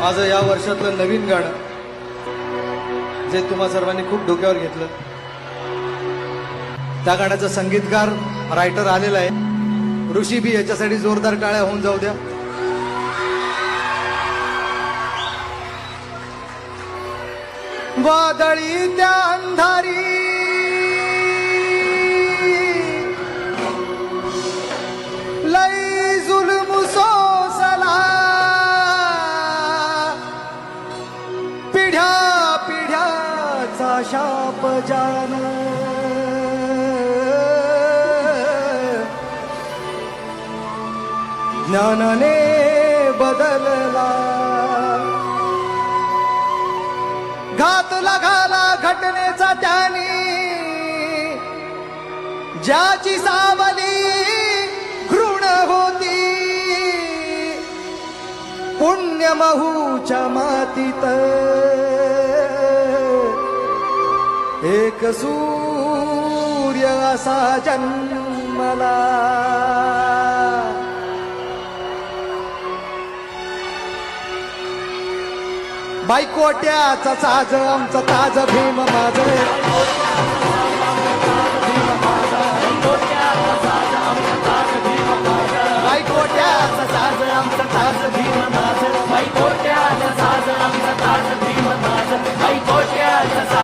माझं या वर्षातलं नवीन गाणं जे तुम्हा सर्वांनी खूप डोक्यावर घेतलं, त्या गाण्याचा संगीतकार रायटर आलेला आहे ऋषी बी. याच्यासाठी जोरदार टाळ्या होऊन जाऊ द्या. वादळी त्या अंधारी लई जुलम सोसला, पिढ्या पिढ्याचा शाप जान, ज्ञानाने बदलला. घातला घाला घटनेचा त्याने, ज्याची सावली घृण होती, पुण्यमहूच्या मातीत एक सूर्य असा जन्मला. बायकोट्याचा साज आमचा ताज भीम माझ,